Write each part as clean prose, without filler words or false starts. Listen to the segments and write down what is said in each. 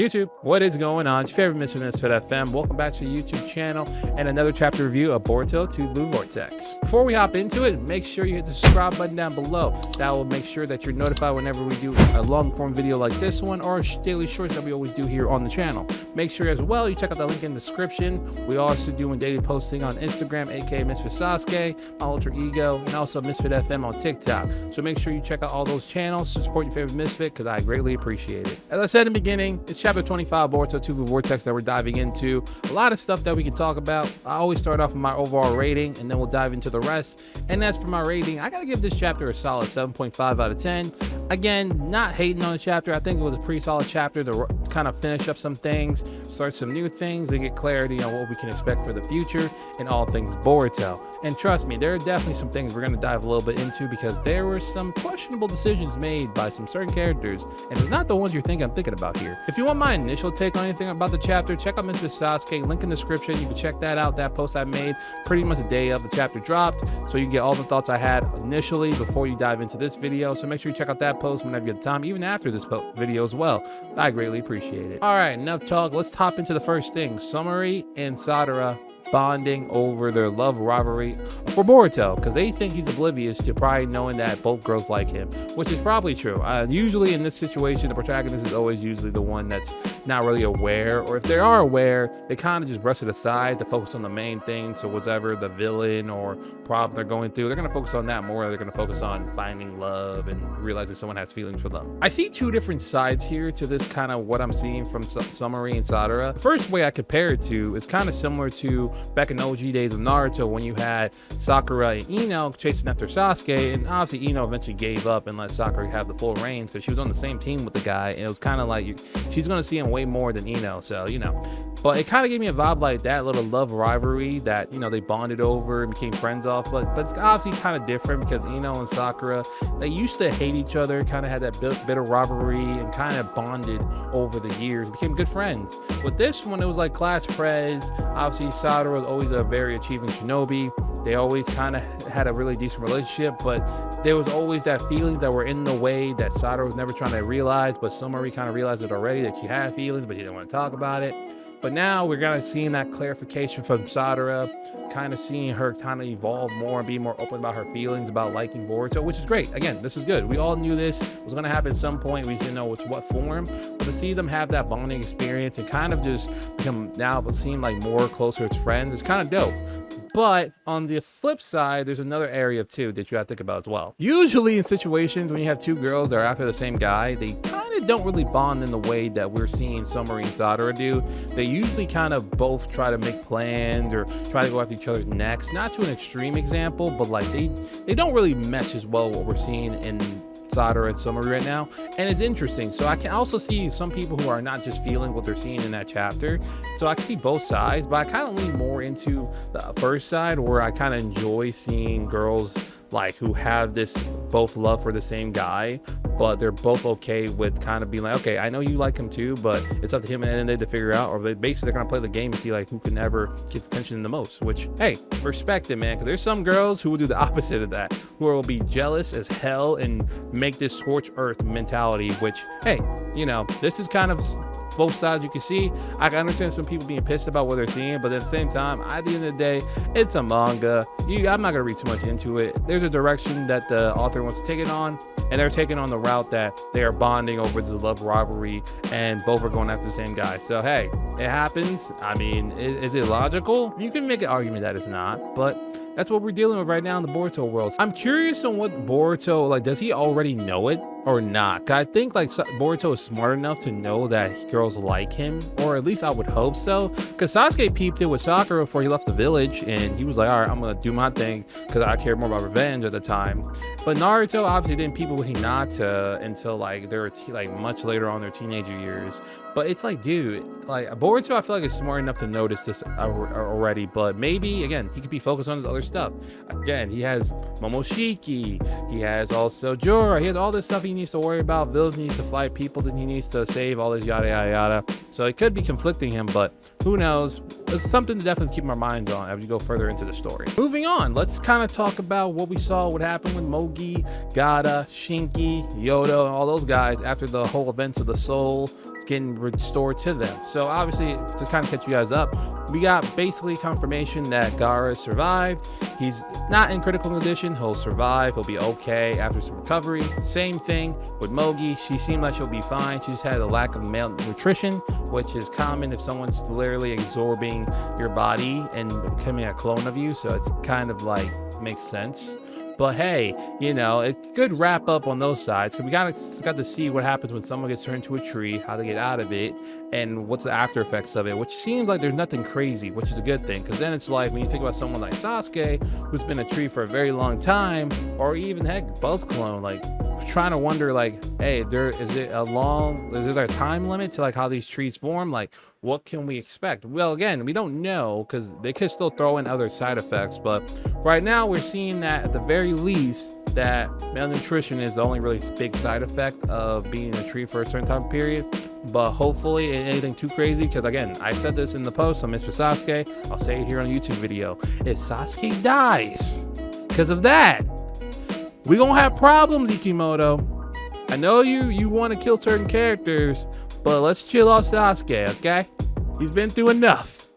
YouTube, what is going on? It's your favorite Mr. Misfit FM. Welcome back to the YouTube channel and another chapter review of Boruto to Blue Vortex. Before we hop into it, make sure you hit the subscribe button down below. That will make sure that you're notified whenever we do a long form video like this one or daily shorts that we always do here on the channel. Make sure as well you check out the link in the description. We also doing daily posting on Instagram, aka Misfit Sasuke, my alter ego, and also Misfit FM on TikTok. So make sure you check out all those channels to support your favorite Misfit because I greatly appreciate it. As I said in the beginning, it's chapter 25 Boruto 2 Vortex that we're diving into. A lot of stuff that we can talk about. I always start off with my overall rating and then we'll dive into the rest. And as for my rating, I gotta give this chapter a solid 7.5 out of 10. Again, not hating on the chapter. I think it was a pretty solid chapter to kind of finish up some things, start some new things, and get clarity on what we can expect for the future and all things Boruto. And trust me, there are definitely some things we're going to dive a little bit into because there were some questionable decisions made by some certain characters, and it's not the ones you think I'm thinking about here. If you want my initial take on anything about the chapter, check out Mr. Sasuke, link in the description. You can check that out. That post I made pretty much the day of the chapter dropped, so you can get all the thoughts I had initially before you dive into this video. So make sure you check out that post whenever you get time, even after this video as well. I greatly appreciate it. All right, enough talk. Let's hop into the first thing. Sumire and Sarada bonding over their love rivalry for Boruto because they think he's oblivious to probably knowing that both girls like him, which is probably true. Usually in this situation, the protagonist is always usually the one that's not really aware, or if they are aware, they kind of just brush it aside to focus on the main thing. So whatever the villain or problem they're going through, they're going to focus on that more. They're going to focus on finding love and realizing someone has feelings for them. I see two different sides here to this kind of what I'm seeing from Sumire and Sarada. The first way I compare it to is kind of similar to back in the OG days of Naruto when you had Sakura and Ino chasing after Sasuke, and obviously Ino eventually gave up and let Sakura have the full reins because she was on the same team with the guy, and it was kind of like she's going to see him way more than Ino, so you know. But it kind of gave me a vibe like that little love rivalry that, you know, they bonded over and became friends off, but it's obviously kind of different because Ino and Sakura, they used to hate each other, kind of had that bitter rivalry and kind of bonded over the years, became good friends. With this one, it was like class prez. Obviously Sarada was always a very achieving shinobi. They always kind of had a really decent relationship, but there was always that feeling that were in the way that Sarada was never trying to realize, but Sumire kind of realized it already that she had feelings, but she didn't want to talk about it. But now we're kind of seeing that clarification from Sarada, kind of seeing her kind of evolve more and be more open about her feelings about liking Boruto, which is great. Again, this is good. We all knew this was going to happen at some point. We didn't know what form, but to see them have that bonding experience and kind of just become now seem like more closer as friends is kind of dope. But on the flip side, there's another area too that you have to think about as well. Usually in situations when you have two girls that are after the same guy, they kind of don't really bond in the way that we're seeing Sumire and Sarada do. They usually kind of both try to make plans or try to go after each other's necks. Not to an extreme example, but like they don't really mesh as well what we're seeing in Sarada and Sumire right now, and it's interesting. So I can also see some people who are not just feeling what they're seeing in that chapter, so I can see both sides, but I kind of lean more into the first side where I kind of enjoy seeing girls like who have this both love for the same guy, but they're both okay with kind of being like, okay, I know you like him too, but it's up to him at the end of the day to figure out, or basically they're gonna play the game and see like who can ever get attention the most, which, hey, respect it, man, because there's some girls who will do the opposite of that, who will be jealous as hell and make this scorched earth mentality, which, hey, you know, this is kind of both sides you can see. I can understand some people being pissed about what they're seeing, but at the same time, at the end of the day, it's a manga. I'm not gonna read too much into it. There's a direction that the author wants to take it on, and they're taking on the route that they are bonding over the love rivalry, and both are going after the same guy. So hey, it happens. I mean, is it logical? You can make an argument that it's not, but that's what we're dealing with right now in the Boruto world. I'm curious on what Boruto, like, does he already know it or not? I think like Boruto is smart enough to know that girls like him, or at least I would hope so, because Sasuke peeped it with Sakura before he left the village, and he was like, all right, I'm gonna do my thing because I care more about revenge at the time. But Naruto obviously didn't peep it with Hinata until like they were like much later on their teenager years. But it's like, dude, like Boruto, I feel like is smart enough to notice this already, but maybe again he could be focused on his other stuff. Again, he has Momoshiki, he has also Jorah, he has all this stuff he needs to worry about, villains he needs to fight, people that he needs to save, all this yada yada yada. So it could be conflicting him, but who knows? It's something to definitely keep our minds on as we go further into the story. Moving on, let's kind of talk about what we saw, what happened with Moegi, Gaara, Shinki, Yoda, and all those guys after the whole events of the soul getting restored to them. So obviously, to kind of catch you guys up, we got basically confirmation that Gaara survived. He's not in critical condition. He'll survive. He'll be okay after some recovery. Same thing with Moegi. She seemed like she'll be fine. She just had a lack of malnutrition, which is common if someone's literally absorbing your body and becoming a clone of you. So it's kind of like makes sense. But hey, you know, it could wrap up on those sides, because we got to see what happens when someone gets turned into a tree, how they get out of it, and what's the after effects of it, which seems like there's nothing crazy, which is a good thing, because then it's like when you think about someone like Sasuke, who's been a tree for a very long time, or even heck, both clone, like trying to wonder like, hey, is there a time limit to like how these trees form? Like, what can we expect? Well, again, we don't know, because they could still throw in other side effects, but right now we're seeing that at the very least that malnutrition is the only really big side effect of being a tree for a certain time period. But hopefully anything too crazy, because again, I said this in the post on Mr. Sasuke, I'll say it here on a YouTube video. If Sasuke dies because of that, we gonna have problems, Ikimoto. I know you want to kill certain characters, but let's chill off Sasuke, okay? He's been through enough.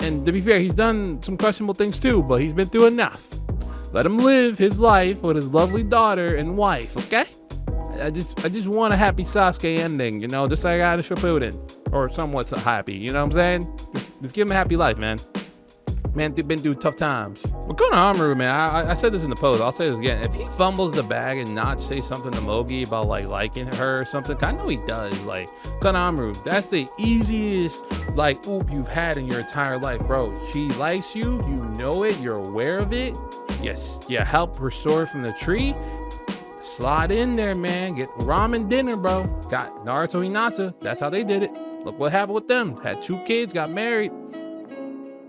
And to be fair, he's done some questionable things too, but he's been through enough. Let him live his life with his lovely daughter and wife, okay? I just want a happy Sasuke ending, you know, just like I got a Shippuden, or somewhat happy, you know what I'm saying? Just give him a happy life, man. Man, been through tough times. But Konohamaru, man, I said this in the post, I'll say this again. If he fumbles the bag and not say something to Moegi about like liking her or something, I know he does. Like, Konohamaru, that's the easiest like oop you've had in your entire life, bro. She likes you, you know it, you're aware of it. Yes, yeah, help restore from the tree. Slide in there, man. Get ramen dinner, bro. Got Naruto Hinata. That's how they did it. Look what happened with them. Had 2 kids, got married.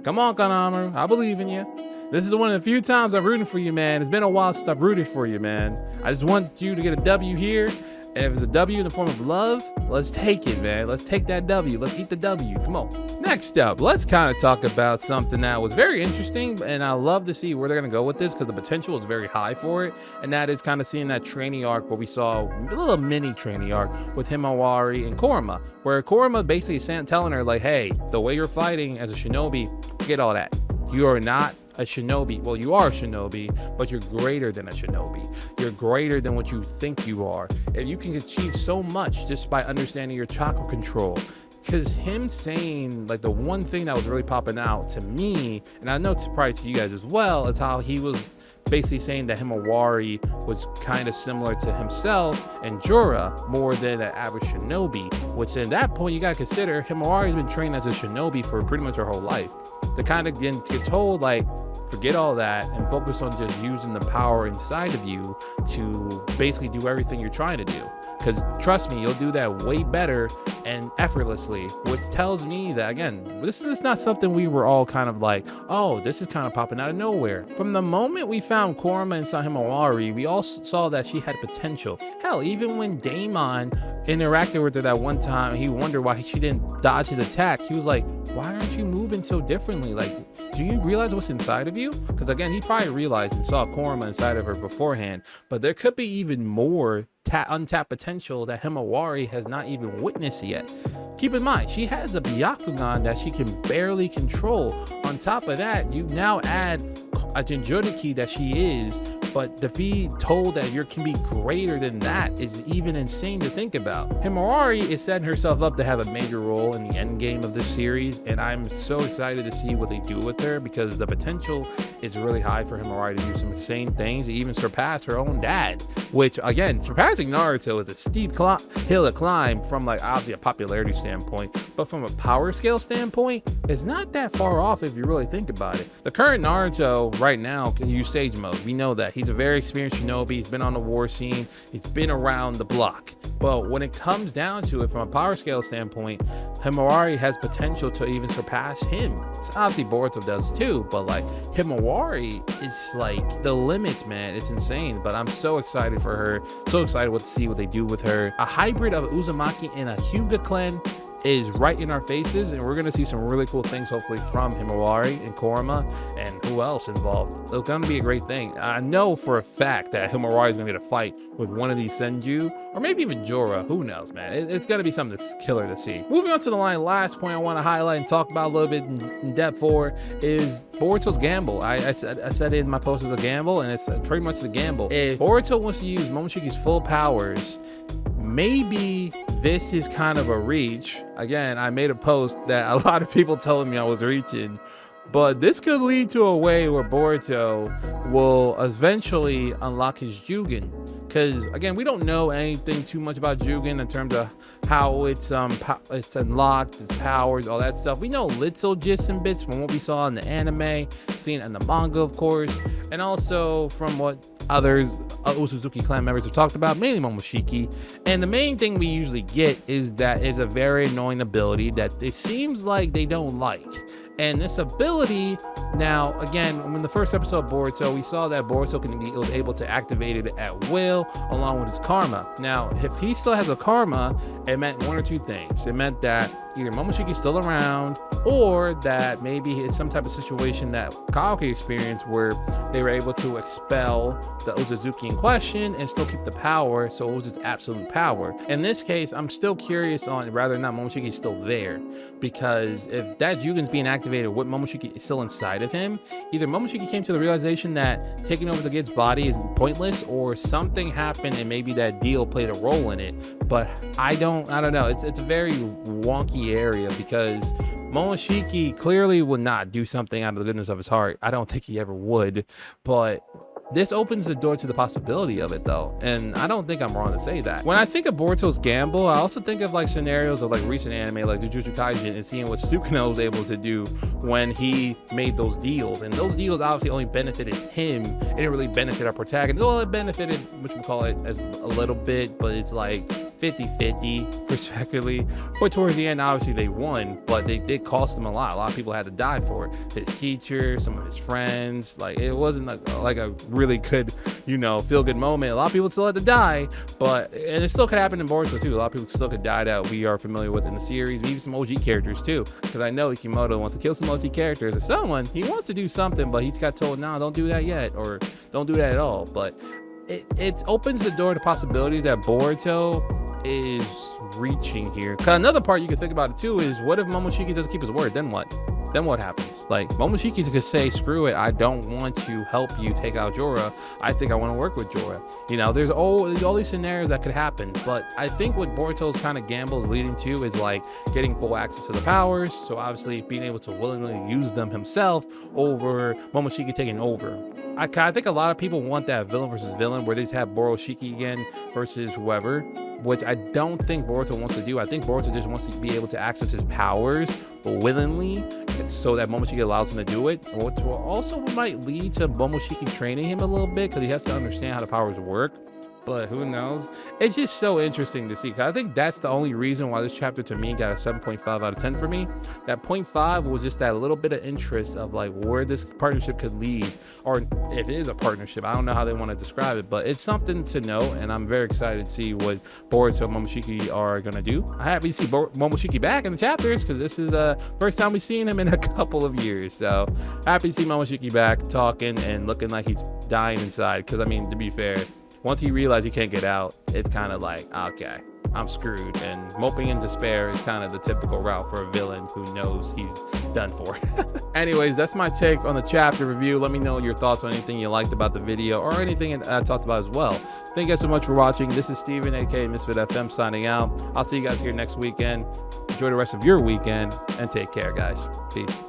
Come on, Konohamaru. I believe in you. This is one of the few times I'm rooting for you, man. It's been a while since I've rooted for you, man. I just want you to get a W here. And if it's a W in the form of love, let's take it, man. Let's take that W. Let's eat the W. Come on. Next up, let's kind of talk about something that was very interesting, and I love to see where they're going to go with this, because the potential is very high for it, and that is kind of seeing that training arc where we saw a little mini training arc with Himawari and Kurama, where Kurama basically is telling her, like, hey, the way you're fighting as a shinobi, forget all that. You are not a shinobi. Well, you are a shinobi, but you're greater than a shinobi. You're greater than what you think you are. If you can achieve so much just by understanding your chakra control. Because him saying, like, the one thing that was really popping out to me, and I know it's probably to you guys as well, is how he was basically saying that Himawari was kind of similar to himself and Jorah more than an average shinobi, which at that point you gotta consider Himawari's been trained as a shinobi for pretty much her whole life. To kind of get told, like, forget all that and focus on just using the power inside of you to basically do everything you're trying to do. Because trust me, you'll do that way better and effortlessly, which tells me that, again, this is not something we were all kind of like, oh, this is kind of popping out of nowhere. From the moment we found Kurama and saw Himawari, we all saw that she had potential. Hell, even when Daemon interacted with her that one time, he wondered why she didn't dodge his attack. He was like, why aren't you moving so differently? Like, do you realize what's inside of you? Because again, he probably realized and saw Kurama inside of her beforehand, but there could be even more untapped potential that Himawari has not even witnessed yet. Keep in mind, she has a Byakugan that she can barely control. On top of that, you now add a Jinchuriki that she is, but to be told that you can be greater than that is even insane to think about. Himawari is setting herself up to have a major role in the end game of this series, and I'm so excited to see what they do with her, because the potential is really high for Himawari to do some insane things, to even surpass her own dad, which again, surpassing Naruto is a steep hill to climb from, like, obviously a popularity standpoint, but from a power scale standpoint, it's not that far off if you really think about it. The current Naruto right now can use sage mode. We know that. He's a very experienced shinobi. He's been on the war scene. He's been around the block. But when it comes down to it, from a power scale standpoint, Himawari has potential to even surpass him. So obviously Boruto does too, but like Himawari is like the limits, man. It's insane. But I'm so excited for her. So excited to see what they do with her. A hybrid of Uzumaki and a Hyuga clan is right in our faces, and we're going to see some really cool things hopefully from Himawari and Kurama and who else involved. It's going to be a great thing. I know for a fact that Himawari is going to get a fight with one of these Senju, or maybe even Jorah. Who knows, man? It's going to be something that's killer to see. Moving on to the line, last point I want to highlight and talk about a little bit in depth for is Boruto's gamble. I said it in my post as a gamble, and it's pretty much the gamble. If Boruto wants to use Momoshiki's full powers, maybe this is kind of a reach. Again, I made a post that a lot of people told me I was reaching, but this could lead to a way where Boruto will eventually unlock his Jugen. Because again, we don't know anything too much about Jugen in terms of how it's unlocked, its powers, all that stuff. We know little gist and bits from what we saw in the anime, seen in the manga, of course, and also from what others Otsutsuki clan members have talked about, mainly Momoshiki. And the main thing we usually get is that it's a very annoying ability that it seems like they don't like. And this ability, now again, in the first episode of Boruto, we saw that Boruto was able to activate it at will along with his karma. Now, if he still has a karma, it meant one or two things. It meant that either Momoshiki's still around, or that maybe it's some type of situation that Kaoki experienced where they were able to expel the Otsutsuki in question and still keep the power, so it was just absolute power. In this case, I'm still curious on whether or not Momoshiki is still there, because if that Jugen's being activated with Momoshiki is still inside of him, either Momoshiki came to the realization that taking over the kid's body is pointless, or something happened and maybe that deal played a role in it. But I don't know. It's a very wonky area, because Momoshiki clearly would not do something out of the goodness of his heart. I don't think he ever would, but this opens the door to the possibility of it though, and I don't think I'm wrong to say that. When I think of Boruto's gamble, I also think of like scenarios of like recent anime like Jujutsu Kaisen, and seeing what Sukuna was able to do when he made those deals. And those deals obviously only benefited him. It didn't really benefit our protagonist. Well, it benefited, as a little bit, but it's like 50-50 respectively. But towards the end, obviously they won, but they did cost them a lot. A lot of people had to die for it. His teacher, some of his friends. Like, it wasn't like a really good, feel good moment. A lot of people still had to die, and it still could happen in Boruto too. A lot of people still could die that we are familiar with in the series, maybe some OG characters too, because I know Ikimoto wants to kill some OG characters, or someone, he wants to do something, but he's got told, no, don't do that yet, or don't do that at all. But it opens the door to possibilities that Boruto is reaching here. Cause another part you can think about it too is, what if Momoshiki doesn't keep his word? Then what? Then what happens? Like, Momoshiki could say, screw it, I don't want to help you take out Jorah. I think I want to work with Jorah. There's all these scenarios that could happen. But I think what Boruto's kind of gamble is leading to is like getting full access to the powers. So obviously being able to willingly use them himself over Momoshiki taking over. I think a lot of people want that villain versus villain, where they just have Borushiki again versus whoever, which I don't think Boruto wants to do. I think Boruto just wants to be able to access his powers willingly, so that Momoshiki allows him to do it, which will also might lead to Momoshiki training him a little bit, because he has to understand how the powers work. But who knows? It's just so interesting to see, because I think that's the only reason why this chapter to me got a 7.5 out of 10 for me. That 0.5 was just that little bit of interest of like where this partnership could lead, or if it is a partnership, I don't know how they want to describe it, but it's something to know, and I'm very excited to see what Boruto and Momoshiki are gonna do. I'm happy to see Momoshiki back in the chapters, because this is the first time we've seen him in a couple of years. So happy to see Momoshiki back, talking and looking like he's dying inside, because I mean, to be fair, once he realized he can't get out, it's kind of like, okay, I'm screwed. And moping in despair is kind of the typical route for a villain who knows he's done for. Anyways, that's my take on the chapter review. Let me know your thoughts on anything you liked about the video, or anything I talked about as well. Thank you guys so much for watching. This is Steven, aka Misfit FM, signing out. I'll see you guys here next weekend. Enjoy the rest of your weekend, and take care, guys. Peace.